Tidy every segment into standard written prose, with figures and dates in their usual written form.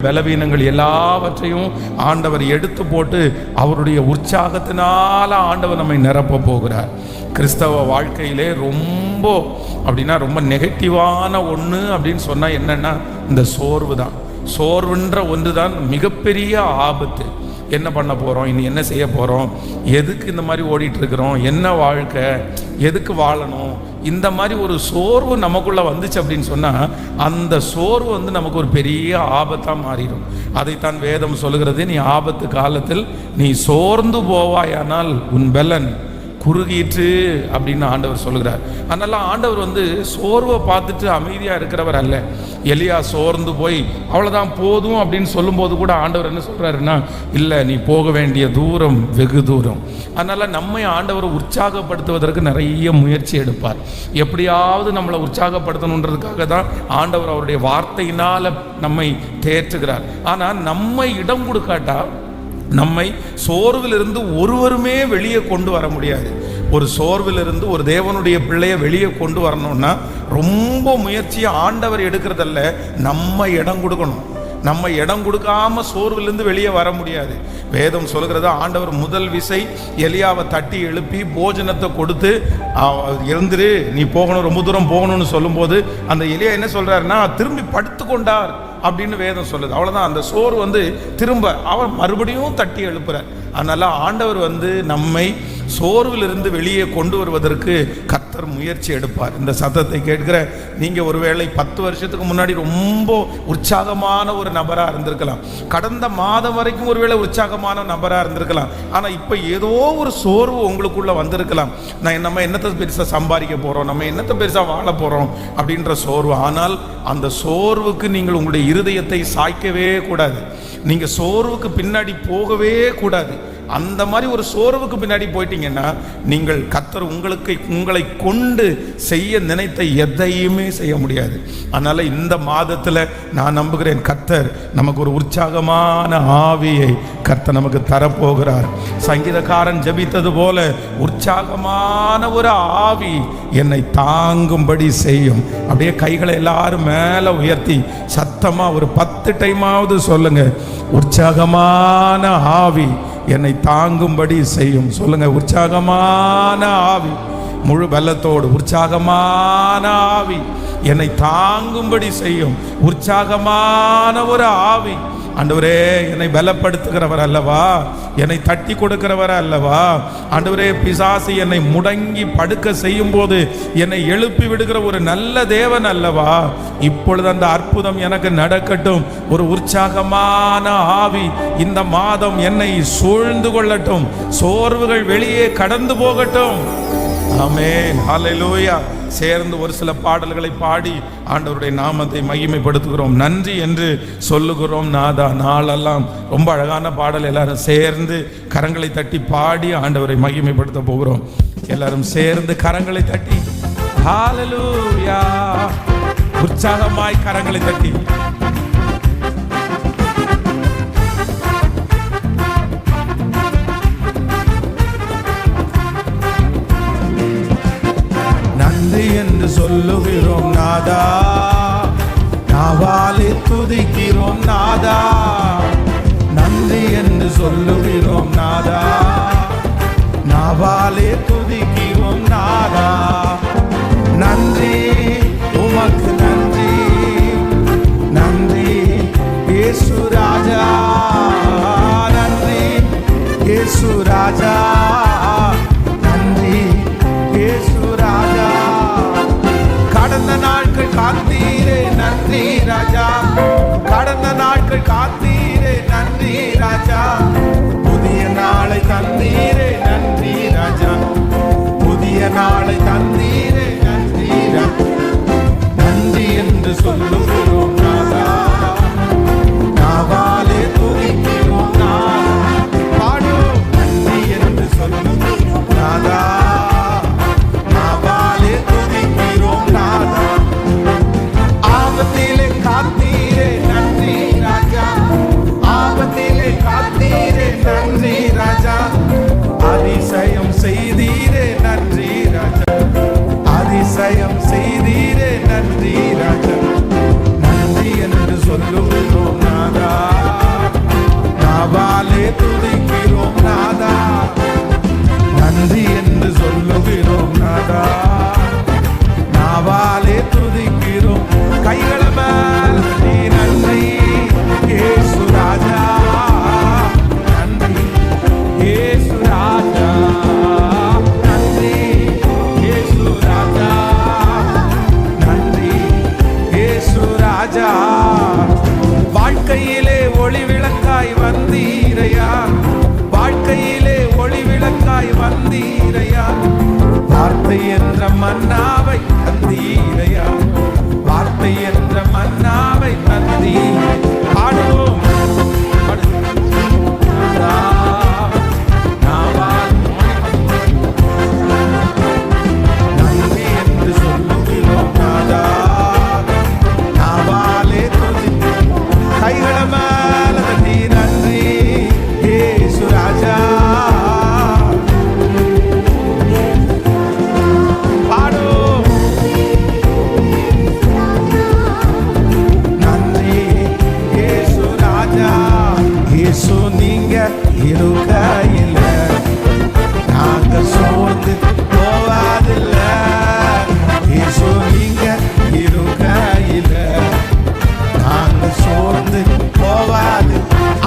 பலவீனங்கள் எல்லாவற்றையும் ஆண்டவர் எடுத்து போட்டு அவருடைய உற்சாகத்தினால ஆண்டவர் நம்மை நிரப்ப போகிறார். கிறிஸ்தவ வாழ்க்கையிலே ரொம்ப நெகட்டிவான ஒன்று அப்படின்னு சொன்னால் என்னன்னா இந்த சோர்வு தான். சோர்வுன்ற ஒன்று தான் மிகப்பெரிய ஆபத்து. என்ன பண்ண போகிறோம், இனி என்ன செய்ய போகிறோம், எதுக்கு இந்த மாதிரி ஓடிட்டு இருக்கிறோம், என்ன வாழ்க்கை, எதுக்கு வாழணும், இந்த மாதிரி ஒரு சோர்வு நமக்குள்ளே வந்துச்சு அப்படின்னு சொன்னால் அந்த சோர்வு நமக்கு ஒரு பெரிய ஆபத்தாக மாறிடும். அதைத்தான் வேதம் சொல்லுகிறது, நீ ஆபத்து காலத்தில் நீ சோர்ந்து போவாயானால் உன் பெலன் குறுகிட்டு அப்படின்னு ஆண்டவர் சொல்லுகிறார். அதனால ஆண்டவர் சோர்வை பார்த்துட்டு அமைதியாக இருக்கிறவர் அல்ல. எலியா சோர்ந்து போய் அவ்வளோதான் போதும் அப்படின்னு சொல்லும்போது கூட ஆண்டவர் என்ன சொல்கிறாருன்னா, இல்லை நீ போக வேண்டிய தூரம் வெகு தூரம். அதனால் நம்மை ஆண்டவர் உற்சாகப்படுத்துவதற்கு நிறைய முயற்சி எடுப்பார். எப்படியாவது நம்மளை உற்சாகப்படுத்தணுன்றதுக்காக தான் ஆண்டவர் அவருடைய வார்த்தையினால் நம்மை தேற்றுகிறார். ஆனால் நம்மை இடம் கொடுக்காட்டா நம்மை சோர்விலிருந்து ஒருவருமே வெளியே கொண்டு வர முடியாது. ஒரு சோர்விலிருந்து ஒரு தேவனுடைய பிள்ளையை வெளியே கொண்டு வரணும்னா ரொம்ப முயற்சியை ஆண்டவர் எடுக்கிறதல்ல, நம்ம இடம் கொடுக்கணும். நம்ம இடம் கொடுக்காம சோர்விலிருந்து வெளியே வர முடியாது. வேதம் சொல்கிறது, ஆண்டவர் முதல் விசை எலியாவை தட்டி எழுப்பி போஜனத்தை கொடுத்து எழுந்துரு நீ போகணும், ரொம்ப தூரம் போகணும்னு சொல்லும்போது அந்த எலியா என்ன சொல்றாருன்னா திரும்பி படுத்து கொண்டார் அப்படின்னு வேதம் சொல்லுது. அவ்வளோதான். அந்த சோறு திரும்ப அவர் மறுபடியும் தட்டி எழுப்புறார். அதனால ஆண்டவர் நம்மை சோர்விலிருந்து வெளியே கொண்டு வருவதற்கு கர்த்தர் முயற்சி எடுப்பார். இந்த சத்தத்தை கேட்கிற நீங்கள் ஒருவேளை 10 வருஷத்துக்கு முன்னாடி ரொம்ப உற்சாகமான ஒரு நபராக இருந்திருக்கலாம். கடந்த மாதம் வரைக்கும் ஒருவேளை உற்சாகமான நபராக இருந்திருக்கலாம். ஆனால் இப்போ ஏதோ ஒரு சோர்வு உங்களுக்குள்ள வந்திருக்கலாம். நம்ம என்னத்தை பெருசாக சம்பாதிக்க போகிறோம், நம்ம என்னத்தை பெருசாக வாழ போகிறோம் அப்படின்ற சோர்வு. ஆனால் அந்த சோர்வுக்கு நீங்கள் உங்களுடைய இருதயத்தை சாய்க்கவே கூடாது. நீங்கள் சோர்வுக்கு பின்னாடி போகவே கூடாது. அந்த மாதிரி ஒரு சோர்வுக்கு பின்னாடி போயிட்டீங்கன்னா நீங்கள் கர்த்தர் உங்களை கொண்டு செய்ய நினைத்த எதையுமே செய்ய முடியாது. அதனால இந்த மாதத்தில் நான் நம்புகிறேன், கர்த்தர் நமக்கு ஒரு உற்சாகமான ஆவியை கர்த்தர் நமக்கு தரப்போகிறார். சங்கீதக்காரன் ஜெபித்தது போல உற்சாகமான ஒரு ஆவி என்னை தாங்கும்படி செய்யும். அப்படியே கைகளை எல்லாரும் மேலே உயர்த்தி சத்தமா ஒரு 10 டைமாவது சொல்லுங்க, உற்சாகமான ஆவி என்னை தாங்கும்படி செய்யும். சொல்லுங்க, உற்சாகமான ஆவி, முழு பலத்தோடு உற்சாகமான ஆவி என்னை தாங்கும்படி செய்யும். உற்சாகமான ஒரு ஆவி. ஆண்டவரே, என்னை பலப்படுத்துகிறவர் அல்லவா, என்னை தட்டி கொடுக்கிறவர் அல்லவா. ஆண்டவரே, பிசாசு என்னை முடங்கி படுக்க செய்யும் போது என்னை எழுப்பி விடுகிற ஒரு நல்ல தேவன் அல்லவா. இப்பொழுது அந்த அற்புதம் எனக்கு நடக்கட்டும். ஒரு உற்சாகமான ஆவி இந்த மாதம் என்னை சூழ்ந்து கொள்ளட்டும். சோர்வுகள் வெளியே கடந்து போகட்டும். ஆமென், ஹல்லேலூயா. சேர்ந்து ஒரு சில பாடல்களை பாடி ஆண்டவருடைய நாமத்தை மகிமைப்படுத்துகிறோம். நன்றி என்று சொல்லுகிறோம். நாதா, நாளெல்லாம் ரொம்ப அழகான பாடல். எல்லாரும் சேர்ந்து கரங்களை தட்டி பாடி ஆண்டவரை மகிமைப்படுத்த போகிறோம். எல்லாரும் சேர்ந்து கரங்களை தட்டி ஹல்லேலூயா, உற்சாகமாய் கரங்களை தட்டி நன்றி என்று சொல்லுகிறோம் நாதா, நாவாலே துதிக்கிறோம் நாதா. நன்றி என்று சொல்லுகிறோம் நாதா, நாவாலே துதிக்கிறோம் நாதா. நன்றி உமக்கு நன்றி, நன்றி இயேசு ராஜா, நன்றி இயேசு ராஜா, நன்றி இயேசு ராஜா. கடந்த நாட்கள் காத்தீரே நன்றி ராஜா, கடந்த நாட்கள் காத்தீரே நன்றி ராஜா. புதிய நாளை தந்தீரே நன்றி ராஜா, புதிய நாளை தந்தீரே நன்றி ராஜா. நன்றி என்று சொல்லுகிறோம் நாதா, நாவாலே துதிக்கிறோம் நாதா. பாடும் நன்றி என்று சொல்லுகிறோம் நாதா, நாவாலே துதிக்கிறோம் நாதா. ஆபத்திலே காத்தீரே நன்றி ராஜா, ஆபத்திலே காத்தீரே இருக்கையில நாங்க சோர்ந்து போவதில்ல. இயேசு நீங்க இருக்கையில நாங்க சோர்ந்து போவாது.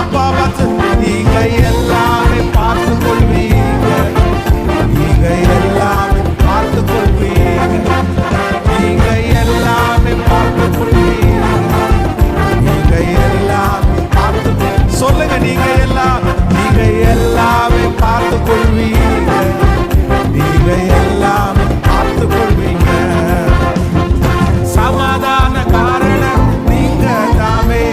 அப்பா பார்த்து நீங்க எல்லாமே பார்த்து கொள்வீங்க, நீங்க எல்லாமே பார்த்து கொள்வீங்க, நீங்க எல்லாமே பார்த்து கொள்வீங்க, நீங்க எல்லாமே பார்த்து சொல்லுங்க. நீங்க எல்லாமே பார்த்து கொள்வீங்க, நீங்க எல்லாமே பார்த்து கொள்வீங்க. சமாதான காரணம் நீங்க தாமே,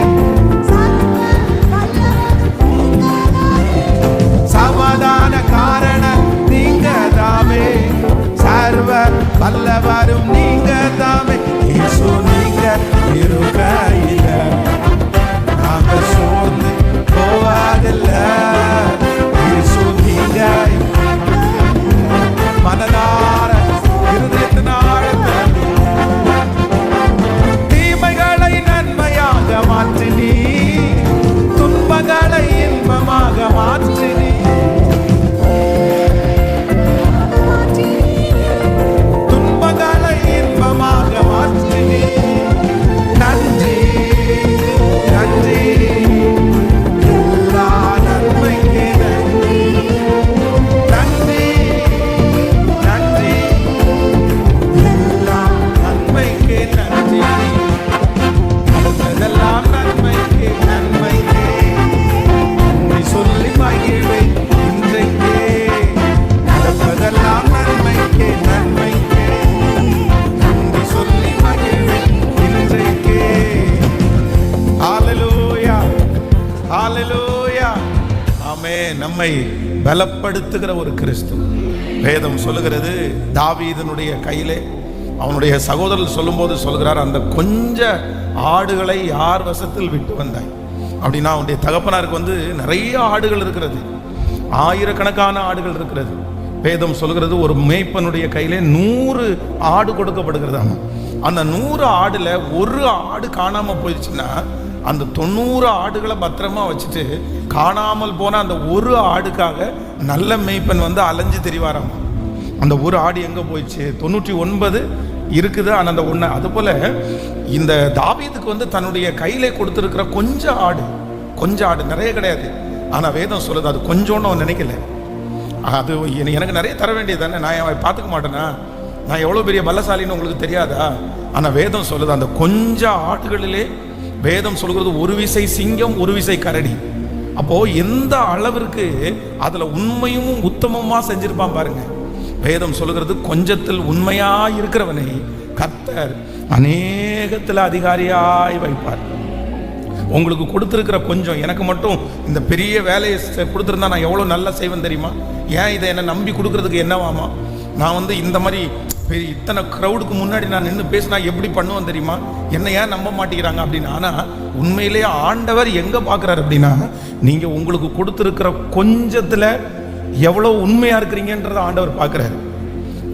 சமாதான காரணம் நீங்க தாமே, சர்வ வல்லவரும் நீங்க தாமே. இயேசு நீங்க இருக்கையில நாங்க சோர்ந்து போவதில்ல. இயேசு நீங்க மனதார இருதயத்தின் ஆழத்தில் தீமைகளை நன்மையாக மாற்றினி, துன்பங்களை இன்பமாக மாற்றினி, துன்பங்களை இன்பமாக மாற்றினி. நன்றி நன்றி, எல்லா நன்மைக்கு நன்றி, நன்றி நன்றி, எல்லா நன்மைக்கு நன்றி, அதெல்லாம் நன்மைக்கு நன்மைக்கு நன்றி சொல்லி மகிழ்வேன் இன்றைக்கே. நடப்பதெல்லாம் நன்மைக்கு நன்மைக்கு நன்றி சொல்லி மகிழ்வேன் இன்றைக்கே. ஹல்லேலூயா ஹல்லேலூயா. ஆமென். நம்மை பலப்படுத்துகிற ஒரு கிறிஸ்து. வேதம் சொல்லுகிறது, தாவீதனுடைய கையிலே அவனுடைய சகோதரர் சொல்லும்போது சொல்கிறார், அந்த கொஞ்ச ஆடுகளை யார் வசத்தில் விட்டு வந்தாய் அப்படின்னா, அவனுடைய தகப்பனாருக்கு நிறைய ஆடுகள் இருக்கிறது, ஆயிரக்கணக்கான ஆடுகள் இருக்கிறது. வேதம் சொல்கிறது, ஒரு மேய்ப்பனுடைய கையிலே 100 ஆடு கொடுக்கப்படுகிறது. அந்த 100 ஆடுல ஒரு ஆடு காணாம போயிடுச்சுன்னா அந்த 90 ஆடுகளை பத்திரமா வச்சுட்டு காணாமல் போன அந்த ஒரு ஆடுக்காக நல்ல மேய்ப்பன் அலைஞ்சு தெரிவாராமா. அந்த ஒரு ஆடு எங்க போயிடுச்சு, 99 இருக்குது, ஆனால் அந்த ஒன்று. அதுபோல இந்த தாவீதுக்கு தன்னுடைய கையிலே கொடுத்துருக்கிற கொஞ்சம் ஆடு நிறைய கிடையாது. ஆனால் வேதம் சொல்லுது அது கொஞ்சோன்னு அவன் நினைக்கல. அது எனக்கு நிறைய தர வேண்டியது தானே, நான் அவன் பார்த்துக்க மாட்டேனா, நான் எவ்வளோ பெரிய பலசாலின்னு உங்களுக்கு தெரியாதா? ஆனால் வேதம் சொல்லுது அந்த கொஞ்சம் ஆடுகளிலே வேதம் சொல்கிறது ஒரு விசை சிங்கம் ஒரு விசை கரடி. அப்போ எந்த அளவிற்கு அதுல உண்மையும் உத்தமமா செஞ்சிருப்பான் பாருங்க. வேதம் சொல்லுகிறது, கொஞ்சத்தில் உண்மையா இருக்கிறவனை கர்த்தர் அநேகத்தில் அதிகாரியாய் வைப்பார். உங்களுக்கு கொடுத்துருக்கிற கொஞ்சம் எனக்கு மட்டும் இந்த பெரிய வேலையை கொடுத்துருந்தா நான் எவ்வளோ நல்லா செய்வேன் தெரியுமா? ஏன் இதை என்னை நம்பி கொடுக்கறதுக்கு என்னவாமா? நான் இந்த மாதிரி இத்தனை க்ரௌடுக்கு முன்னாடி நான் நின்று பேசினா எப்படி பண்ணுவேன் தெரியுமா? என்ன ஏன் நம்ப மாட்டேங்கிறாங்க அப்படின்னு. ஆனால் உண்மையிலேயே ஆண்டவர் எங்கே பார்க்குறாரு அப்படின்னா, நீங்கள் உங்களுக்கு கொடுத்துருக்கிற கொஞ்சத்தில் எவ்வளோ உண்மையாக இருக்கிறீங்கன்றதை ஆண்டவர் பார்க்குறாரு.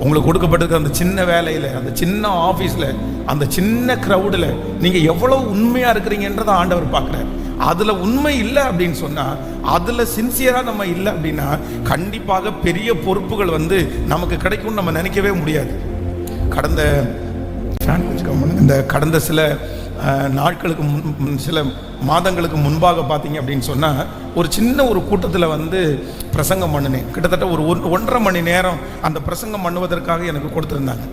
உங்களுக்கு கொடுக்கப்பட்டிருக்கிற அந்த சின்ன வேலையில், அந்த சின்ன ஆஃபீஸில், அந்த சின்ன க்ரௌடில் நீங்கள் எவ்வளோ உண்மையாக இருக்கிறீங்கன்றதை ஆண்டவர் பார்க்குறாரு. அதில் உண்மை இல்லை அப்படின்னு சொன்னால், அதில் சின்சியராக நம்ம இல்லை அப்படின்னா கண்டிப்பாக பெரிய பொறுப்புகள் நமக்கு கிடைக்கும்னு நம்ம நினைக்கவே முடியாது. கடந்த சில நாட்களுக்கு சில மாதங்களுக்கு முன்பாக பார்த்தீங்க அப்படின்னு சொன்னால், ஒரு சின்ன ஒரு கூட்டத்தில் பிரசங்கம் பண்ணினேன். கிட்டத்தட்ட ஒரு 1.5 மணி நேரம் அந்த பிரசங்கம் பண்ணுவதற்காக எனக்கு கொடுத்துருந்தாங்க.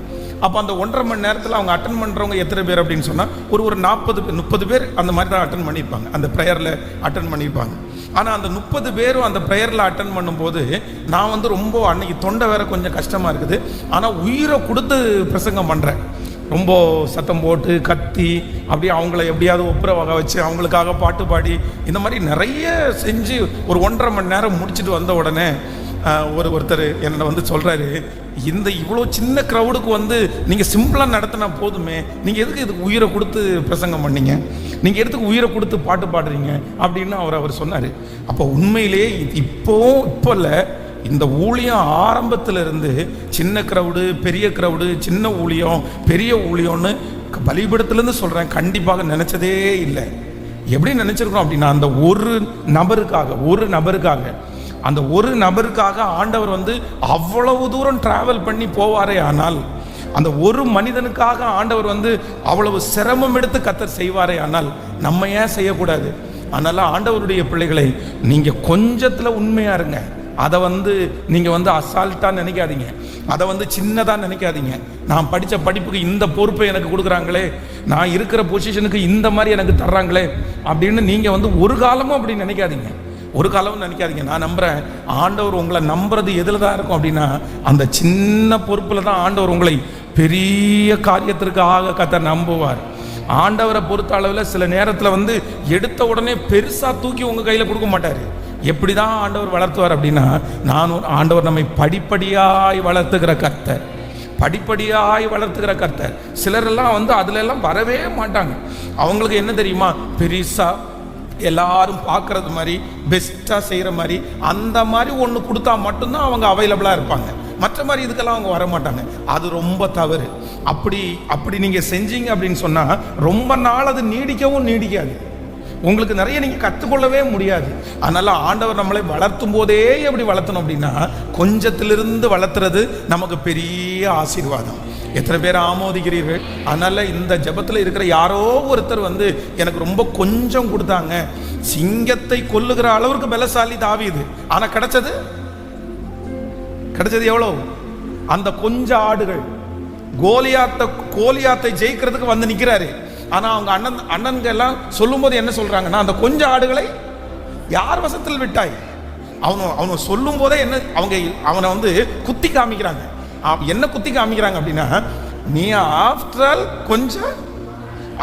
அப்போ அந்த 1.5 மணி நேரத்தில் அவங்க அட்டன் பண்ணுறவங்க எத்தனை பேர் அப்படின்னு சொன்னால், ஒரு 40-30 பேர் அந்த மாதிரி தான் அட்டன் பண்ணியிருப்பாங்க, அந்த ப்ரேயரில் அட்டன் பண்ணியிருப்பாங்க. ஆனால் அந்த 30 பேரும் அந்த ப்ரேயரில் அட்டன் பண்ணும்போது நான் ரொம்ப அன்னைக்கு தொண்டை வேற கொஞ்சம் கஷ்டமாக இருக்குது. ஆனால் உயிரை கொடுத்து பிரசங்கம் பண்ணுறேன். ரொம்ப சத்தம் போட்டு கத்தி அப்படியே அவங்கள எப்படியாவது ஒப்புற வகை வச்சு அவங்களுக்காக பாட்டு பாடி இந்த மாதிரி நிறைய செஞ்சு ஒரு 1.5 மணி நேரம் முடிச்சுட்டு வந்த உடனே ஒருத்தர் என்னை சொல்கிறாரு, இந்த இவ்வளோ சின்ன க்ரௌடுக்கு நீங்கள் சிம்பிளாக நடத்தினா போதுமே, நீங்கள் எதுக்கு இதுக்கு உயிரை கொடுத்து பிரசங்கம் பண்ணீங்க, நீங்கள் எதுக்கு உயிரை கொடுத்து பாட்டு பாடுறீங்க அப்படின்னு அவர் சொன்னார். அப்போ உண்மையிலே இப்போ இல்லை, இந்த ஊழியம் ஆரம்பத்திலிருந்து சின்ன க்ரௌடு பெரிய க்ரௌடு, சின்ன ஊழியம் பெரிய ஊழியம்னு பலிபீடத்திலேருந்து சொல்கிறேன், கண்டிப்பாக நினச்சதே இல்லை. எப்படி நினைச்சிருக்கிறோம் அப்படின்னா, அந்த ஒரு நபருக்காக அந்த ஒரு நபருக்காக ஆண்டவர் வந்து அவ்வளவு தூரம் டிராவல் பண்ணி போவாரே. ஆனால் அந்த ஒரு மனிதனுக்காக ஆண்டவர் வந்து அவ்வளவு சிரமம் எடுத்து கர்த்தர் செய்வாரே. ஆனால் நம்ம ஏன் செய்யக்கூடாது? அதனால ஆண்டவருடைய பிள்ளைகளை, நீங்க கொஞ்சத்துல உண்மையா இருங்க. அதை வந்து நீங்க வந்து அசால்ட்டா நினைக்காதீங்க, அதை வந்து சின்னதா நினைக்காதீங்க. நான் படித்த படிப்புக்கு இந்த பொறுப்பை எனக்கு கொடுக்குறாங்களே, நான் இருக்கிற பொசிஷனுக்கு இந்த மாதிரி எனக்கு தர்றாங்களே அப்படின்னு நீங்க வந்து ஒரு காலமும் அப்படி நினைக்காதீங்க, ஒரு காலமும் நினைக்காதீங்க. நான் நம்புறேன், ஆண்டவர் உங்களை நம்புறது எதில் தான் இருக்கும் அப்படின்னா, அந்த சின்ன பொறுப்பில் தான் ஆண்டவர் உங்களை பெரிய காரியத்திற்காக கர்த்தர் நம்புவார். ஆண்டவரை பொறுத்த அளவில் சில நேரத்தில் வந்து எடுத்த உடனே பெருசாக தூக்கி உங்கள் கையில் கொடுக்க மாட்டார். எப்படி தான் ஆண்டவர் வளர்த்துவார் அப்படின்னா, ஆண்டவர் நம்மை படிப்படியாய் வளர்த்துக்கிற கர்த்தர், படிப்படியாய் வளர்த்துக்கிற கர்த்தர். சிலரெல்லாம் வந்து அதுல எல்லாம் வரவே மாட்டாங்க. அவங்களுக்கு என்ன தெரியுமா, பெருசா எல்லாரும் பார்க்கறது மாதிரி, பெஸ்டா செய்யற மாதிரி, அந்த மாதிரி ஒன்று கொடுத்தா மட்டும்தான் அவங்க அவைலபிளா இருப்பாங்க. மற்ற மாதிரி இதுக்கெல்லாம் அவங்க வர மாட்டாங்க. அது ரொம்ப தவறு. அப்படி நீங்க செஞ்சீங்க அப்படின்னு சொன்னா ரொம்ப நாள் அது நீடிக்கவும் நீடிக்காது. உங்களுக்கு நிறைய நீங்க கற்றுக்கொள்ளவே முடியாது. அதனால ஆண்டவர் நம்மளை வளர்த்தும் போதே எப்படி வளர்த்தணும் அப்படின்னா, கொஞ்சத்திலிருந்து வளர்த்துறது நமக்கு பெரிய ஆசீர்வாதம். எத்தனை பேர் ஆமோதிக்கிறீர்கள்? அதனால இந்த ஜெபத்தில் இருக்கிற யாரோ ஒருத்தர் வந்து எனக்கு ரொம்ப கொஞ்சம் கொடுத்தாங்க. சிங்கத்தை கொல்லுகிற அளவுக்கு பலசாலி தாவீது. ஆனா கிடைச்சது எவ்வளவு? அந்த கொஞ்ச ஆடுகள். கோலியாத்தை ஜெயிக்கிறதுக்கு வந்து நிக்கிறாரு. ஆனா அவங்க அண்ணன்க எல்லாம் சொல்லும் போது என்ன சொல்றாங்கன்னா, அந்த கொஞ்ச ஆடுகளை யார் வசத்தில் விட்டாய்? அவனை சொல்லும் போதே என்ன அவனை வந்து குத்தி காமிக்கிறாங்க. என்ன குத்தி காமிக்கிறாங்க அப்படின்னா, நீ ஆஃப்டர் ஆல் கொஞ்சம்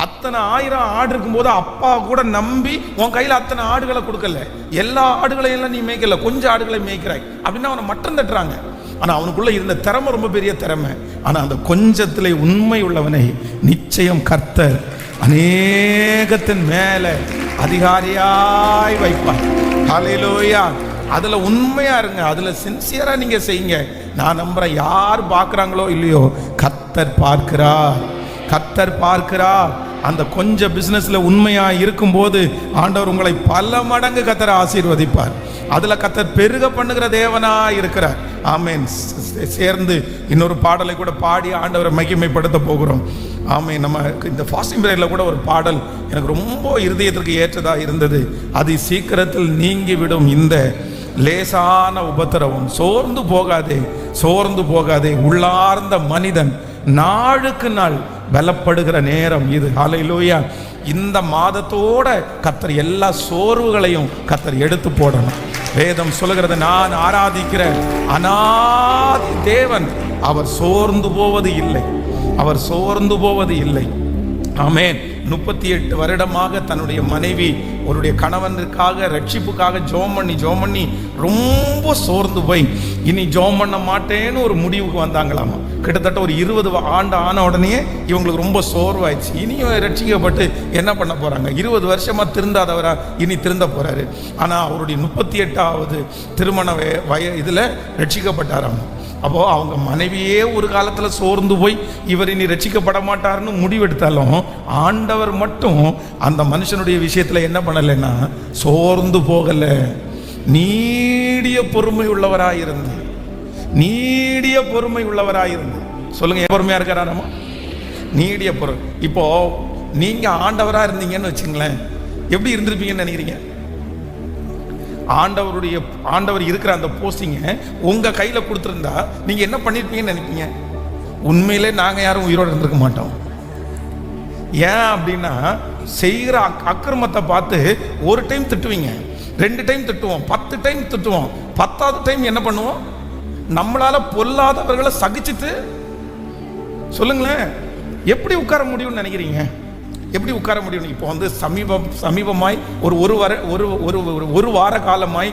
அத்தனை 1000 ஆடு இருக்கும் போது அப்பா கூட நம்பி உன் கையில அத்தனை ஆடுகளை கொடுக்கல, எல்லா ஆடுகளையும் எல்லாம் நீ மேய்க்கல, கொஞ்சம் ஆடுகளை மேய்க்கிறாய் அப்படின்னு அவனை மட்டம் தட்டுறாங்க. ஆனா அவனுக்குள்ள இருந்த திறமை ரொம்ப பெரிய திறமை. ஆனா அந்த கொஞ்சத்திலே உண்மை உள்ளவனை நிச்சயம் கர்த்தர் அநேகத்தின் மேல அதிகாரியாய் வைப்பார். ஹல்லேலூயா. அதுல உண்மையா இருங்க, அதுல சின்சியரா நீங்க செய்யுங்க. நான் நம்புறேன், யார் பார்க்கறாங்களோ இல்லையோ, கர்த்தர் பார்க்கிறார், கர்த்தர் பார்க்கிறார். அந்த கொஞ்சம் பிசினஸ்ல உண்மையா இருக்கும்போது ஆண்டவர் உங்களை பல மடங்கு கர்த்தர் ஆசீர்வதிப்பார். அதுல கர்த்தர் பெருக பண்ணுகிற தேவனா இருக்கிறார். ஆமென். சேர்ந்து இன்னொரு பாடலை கூட பாடி ஆண்டவரை மகிமைப்படுத்த போகிறோம். ஆமென். நம்ம இந்த ஃபாஸ்டிங் பீரியட்ல கூட ஒரு பாடல் எனக்கு ரொம்ப இருதயத்திற்கு ஏற்றதா இருந்தது. அது சீக்கிரத்தில் நீங்கிவிடும் இந்த லேசான உபத்திரவம், சோர்ந்து போகாதே, உள்ளார்ந்த மனிதன் நாளுக்கு நாள் பலப்படுகிற நேரம் இது. ஹல்லேலூயா. இந்த மாதத்தோட கர்த்தர் எல்லா சோர்வுகளையும் கர்த்தர் எடுத்து போடணும். வேதம் சொல்லுகிறது, நான் ஆராதிக்கிற அநாதி தேவன், அவர் சோர்ந்து போவது இல்லை. ஆமென். 38 வருடமாக தன்னுடைய மனைவி அவருடைய கணவனுக்காக ரட்சிப்புக்காக ஜோம் பண்ணி ரொம்ப சோர்ந்து போய் இனி ஜோம் பண்ண மாட்டேன்னு ஒரு முடிவுக்கு வந்தாங்களாமா. கிட்டத்தட்ட ஒரு 20 ஆண்டு ஆன உடனே இவங்களுக்கு ரொம்ப சோர்வாயிடுச்சு. இனியும் ரட்சிக்கப்பட்டு என்ன பண்ண போறாங்க? 20 வருஷமா திருந்தாதவரா இனி திருந்த போறாரு. ஆனா அவருடைய 38வது திருமண இதுல ரட்சிக்கப்பட்டாராம். அப்போ அவங்க மனைவியே ஒரு காலத்துல சோர்ந்து போய் இவர் இனி ரட்சிக்கப்பட மாட்டார்னு முடிவெடுத்தாலும், ஆண்டவர் மட்டும் அந்த மனுஷனுடைய விஷயத்துல என்ன பண்ணலைன்னா சோர்ந்து போகல. நீடிய பொறுமை உள்ளவராயிருந்து சொல்லுங்க, பொறுமையா இருக்கிறாரமா? நீடிய பொறுமை. இப்போ நீங்க ஆண்டவரா இருந்தீங்கன்னு வச்சுங்களேன், எப்படி இருந்திருப்பீங்கன்னு நினைக்கிறீங்க? ஆண்டவர் இருக்கிற அந்த போஸ்டிங்க உங்க கையில கொடுத்திருந்தா நீங்க என்ன பண்ணிருப்பீங்கன்னு நினைப்பீங்க? உண்மையிலே நாங்க யாரும் உயிரோடு இருந்திருக்க மாட்டோம். ஏன் அப்படின்னா, செய்கிற அக்கிரமத்தை பார்த்து ஒரு டைம் திட்டுவீங்க, 2 டைம் திட்டுவோம், 10 டைம் திட்டுவோம், 10வது டைம் என்ன பண்ணுவோம்? நம்மளால பொல்லாதவர்களை சகிச்சுட்டு சொல்லுங்களேன், எப்படி உட்கார முடியும்னு நினைக்கிறீங்க? எப்படி உட்கார முடியும்? இப்போ வந்து சமீபமாய் ஒரு வார காலமாய்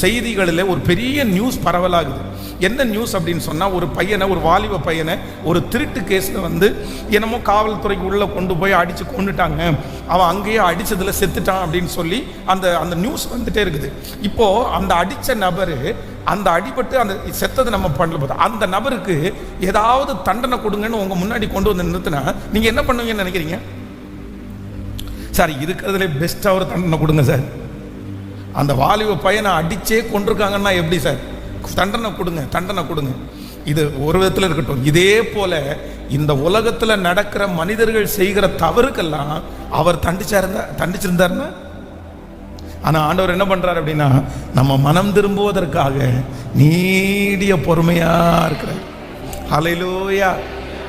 செய்திகளில் ஒரு பெரிய நியூஸ் பரவலாகுது. என்ன நியூஸ் அப்படின்னு சொன்னால், ஒரு வாலிப பையனை ஒரு திருட்டு கேஸில் வந்து என்னமோ காவல்துறைக்கு உள்ளே கொண்டு போய் அடித்து கொண்டுட்டாங்க, அவன் அங்கேயே அடித்ததில் செத்துட்டான் அப்படின்னு சொல்லி அந்த நியூஸ் வந்துட்டே இருக்குது. இப்போது அந்த அடித்த நபர், அந்த அடிபட்டு அந்த செத்ததை நம்ம பண்ணல போது, அந்த நபருக்கு ஏதாவது தண்டனை கொடுங்கன்னு உங்கள் முன்னாடி கொண்டு வந்து நிறுத்தினா நீங்கள் என்ன பண்ணுவீங்கன்னு நினைக்கிறீங்க? சார் இருக்கிறதுலே பெஸ்ட்டாக ஒரு தண்டனை கொடுங்க சார். அந்த வாலிப பையனை அடிச்சே கொண்டிருக்காங்கன்னா எப்படி சார்? தண்டனை கொடுங்க. இது ஒரு விதத்தில் இருக்கட்டும். இதே போல இந்த உலகத்தில் நடக்கிற மனிதர்கள் செய்கிற தவறுக்கெல்லாம் அவர் தண்டிச்சிருந்தாருன்னா, ஆனால் ஆண்டவர் என்ன பண்றாரு அப்படின்னா, நம்ம மனம் திரும்புவதற்காக நீடிய பொறுமையா இருக்கிறார். ஹல்லேலூயா.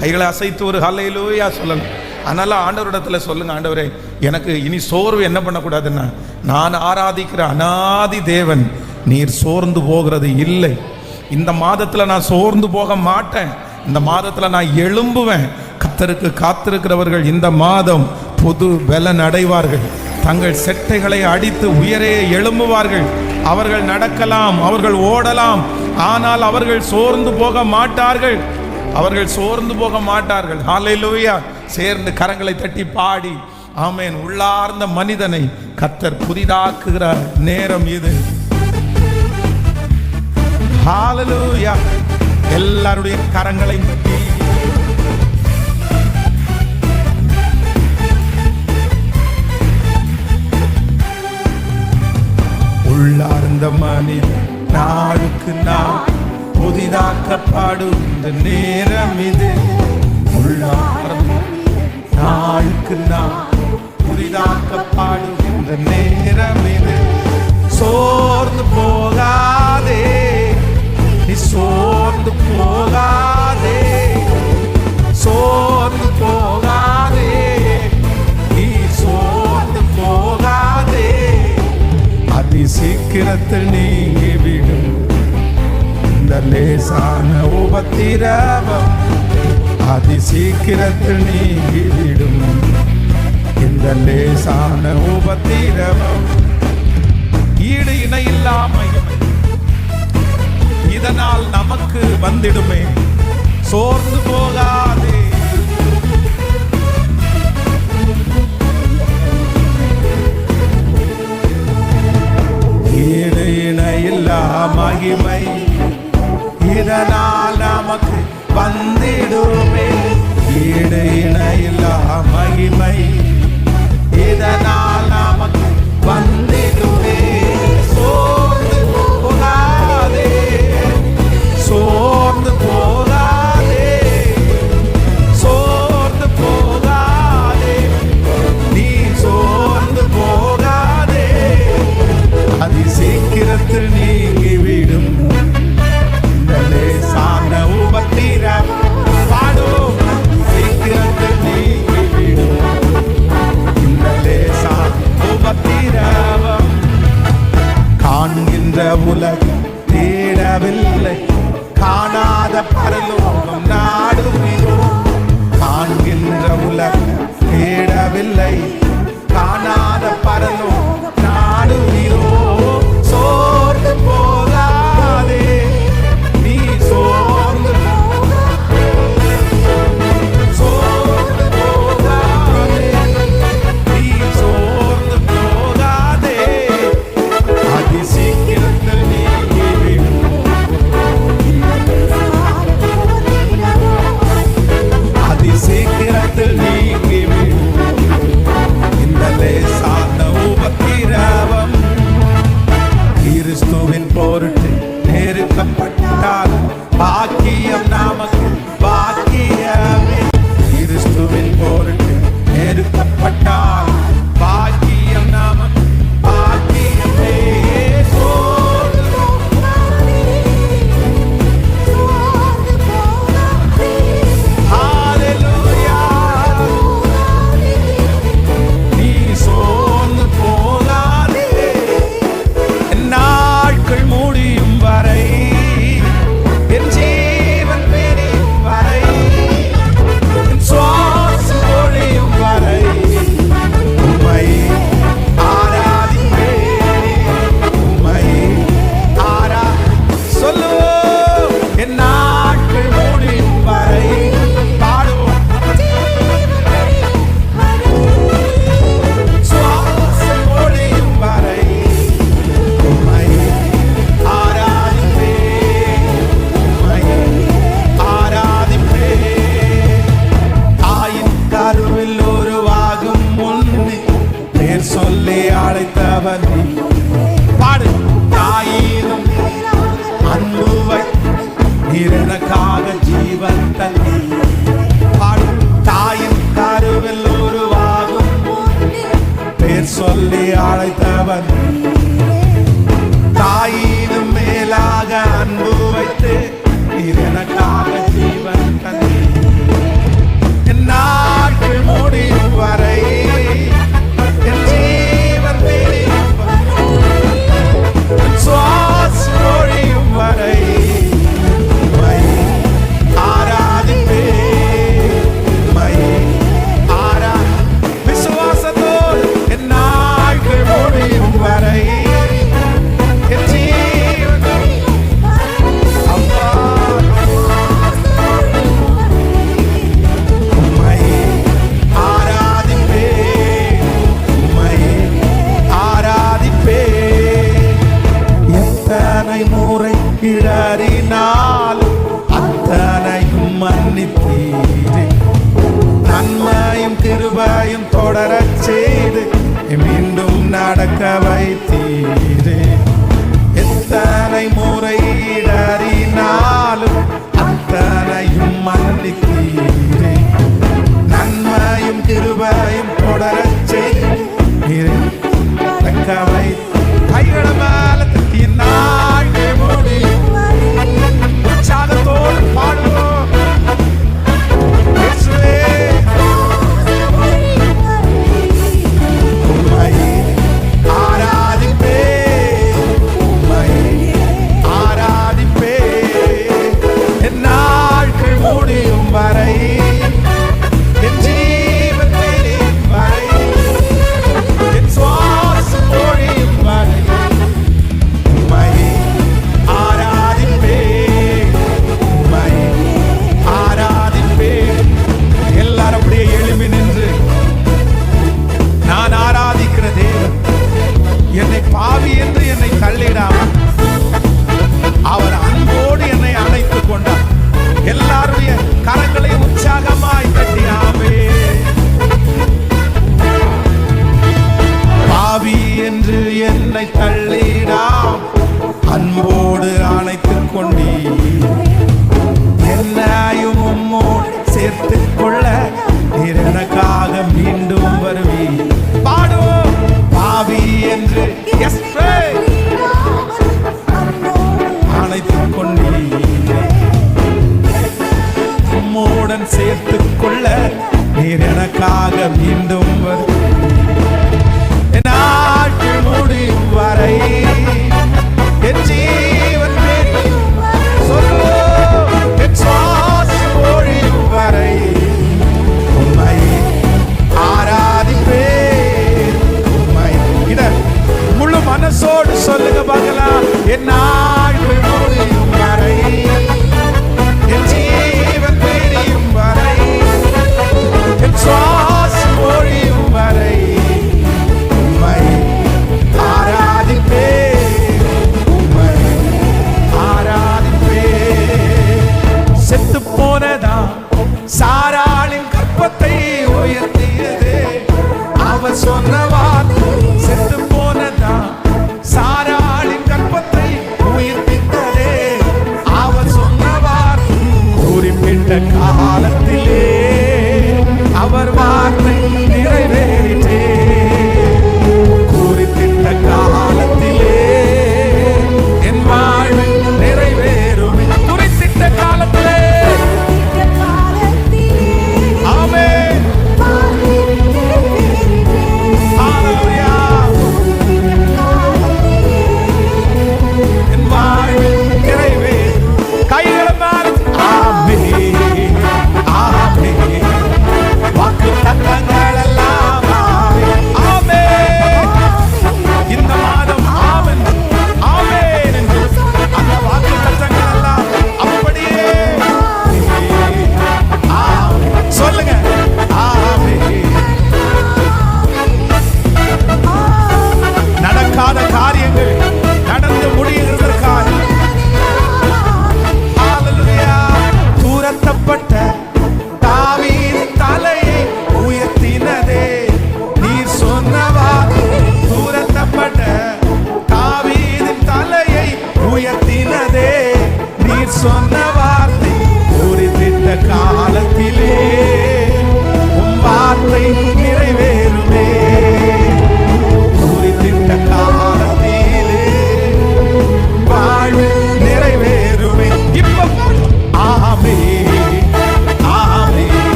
கைகளை அசைத்து ஒரு ஹல்லேலூயா சொல்லணும். அதனால ஆண்டவரிடத்துல சொல்லுங்க, ஆண்டவரே எனக்கு இனி சோர்வு என்ன பண்ணக்கூடாதுன்னா, நான் ஆராதிக்கிற அநாதி தேவன் நீர் சோர்ந்து போகிறது இல்லை. இந்த மாதத்தில் நான் சோர்ந்து போக மாட்டேன். இந்த மாதத்தில் நான் எழும்புவேன். கர்த்தருக்கு காத்திருக்கிறவர்கள் இந்த மாதம் புது பலன் அடைவார்கள். தங்கள் செட்டைகளை அடித்து உயரே எழும்புவார்கள். அவர்கள் நடக்கலாம், அவர்கள் ஓடலாம், ஆனால் அவர்கள் சோர்ந்து போக மாட்டார்கள். ஹல்லேலூயா. சேர்ந்து கரங்களை தட்டி பாடி ஆமென். உள்ளார்ந்த மனிதனை கர்த்தர் புதிதாக்குகிறார் நேரம் இது. ஹல்லேலூயா. எல்லாருடைய கரங்களை தட்டி உள்ளார்ந்த மனிதன் நாளுக்கு நாள் புதிதாக்கப்படும் இந்த நேரம் இது. உள்ளார்ந்த நாளுக்கு நாள் புதிதாக்கப்படும் இந்த நேரம் இது. சோர்ந்து போகாதே, நீ சோர்ந்து போகாதே, சோர்ந்து போகாதே, நீ சோர்ந்து போகாதே. அதி சீக்கிரத்தில் நீங்கிவிடும் இந்த லேசான உபத்திரவம். அதி சீக்கிரத்தில் நீங்கிவிடும் இந்த லேசான உபத்திரவம். ஈடு இணை இல்லாமல் இதனால் நமக்கு வந்திடுமே. சோர்ந்து போகாதே. ஈடு இணை இல்லா மகிமை இதனால் நமக்கு வந்திடுமே. ஈடு இணை இல்லா மகிமை இதனால் நமக்கு வந்திடுமே. சோர்ந்து போகாதே, சோர்ந்து போகாதே, சோர்ந்து போகாதே, நீ சோர்ந்து போகாதே. அதி சீக்கிரத்தில் நீங்கிவிடும் இந்த லேசான உபத்திரம். பாடும் சீக்கிரத்தில் நீங்கிவிடும் இந்த லேசான அழைத்தவர் நீ. பாடு. தாயினும் அன்புவை நீர் எனக்காக ஜீவன் தந்தி. பாடு. தாயின் கருவில் உருவாகும் பேர் சொல்லி அழைத்தவர் நீ. தாயினும் மேலாக அன்பு வைத்து நீர் எனக்காக ஜீவன் தந்தி. என் நாட்கள் முடியும் வரை என் ஜீவன் பிரியும் வரை, என் சுவாசம் ஒழியும் வரை உம்மை ஆராதிப்பேன், உம்மை விசுவாசத்தோடு என் நாட்கள் முடியும் வரை என் ஜீவன் அப்பா உம்மை ஆராதிப்பேன், உம்மை ஆராதிப்பேன். எத்தனை முறை இடறினாலும் அத்தனையும் மன்னித்தீரே. நன்மையும் கிருபையும் தொடரச் செய்து மீண்டும் நடக்க வைத்தீரே. எத்தனை முறை இடறினாலும் அத்தனையும் மன்னித்தீரே. நன்மையும் கிருபையும் தொடரச் செய்து நடக்க வைத்தீரே. கைகள மேல தட்டி நாள்கள் முடியும் உற்சாகத்தோடு பாடுவோம். இயேசுவே உம்மை ஆராதிப்பேன், உம்மை ஆராதிப்பேன். என் நாட்கள் முடியும் வரை என் ஜீவன் பிரியும் வரை என் சுவாசம் ஒழியும் வரை உம்மை ஆராதிப்பேன், உம்மை ஆராதிப்பேன். எல்லாரும் அப்படியே எழும்பி நின்று நான் ஆராதிக்கிற தேவன் என்னை பாவி என்று என்னை தள்ளிடாமல் அவர் அன்போடு என்னை அணைத்துக் கொண்டார். எல்லாருடைய கரங்களை உற்சாகமாய் தட்டினாமே. பாவி என்று என்னை தள்ளிடாம் அன்போடு அணைத்துக் கொண்டீர். என்னையும் உம்மோடு சேர்த்துக் கொள்ள நீர் எனக்காக மீண்டும் வருவீர். பாடுவோம். பாவி என்று அணைத்துக் கொண்டீர். உம்மோடன் சேர்த்துக் கொள்ள நீர் எனக்காக மீண்டும் வருவீர். நாட்கள் முடியும் வரை என் ஜீவன் பிரியும் சொல்லுவோம். என் சுவாசம் ஒழியும் வரை உம்மை ஆராதிப்பேன், உம்மை. இத முழு மனசோடு சொல்லுங்க பார்க்கலாம். என் நாட்கள் முடியும் வரை என் ஜீவன் பிரியும் வரை என் சுவாசம் ஒழியும் வரை உம்மை ஆராதிப்பேன், உம்மை ஆராதிப்பேன். செத்து போனதா சாராளின் கற்பத்தை உயர்த்தியதே அவர் சொன்ன வார்த்தை. செத்து போனதா சாராளின் கற்பத்தை உயர்த்தியதே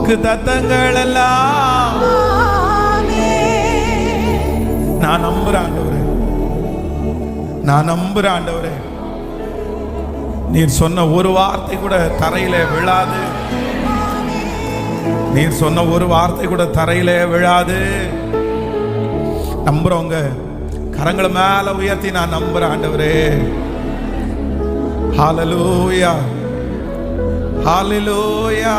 வாக்கு தத்தங்கள் எல்லாம் நான் நம்புறேன் ஆண்டவரே, நான் நம்புறேன் ஆண்டவரே. நீர் சொன்ன ஒரு வார்த்தை கூட தரையில விழாது. நீர் சொன்ன ஒரு வார்த்தை கூட தரையில விழாது. நம்புறவங்க கரங்களை மேல உயர்த்தி நான் நம்புறேன் ஆண்டவரே. ஹல்லேலூயா, ஹல்லேலூயா.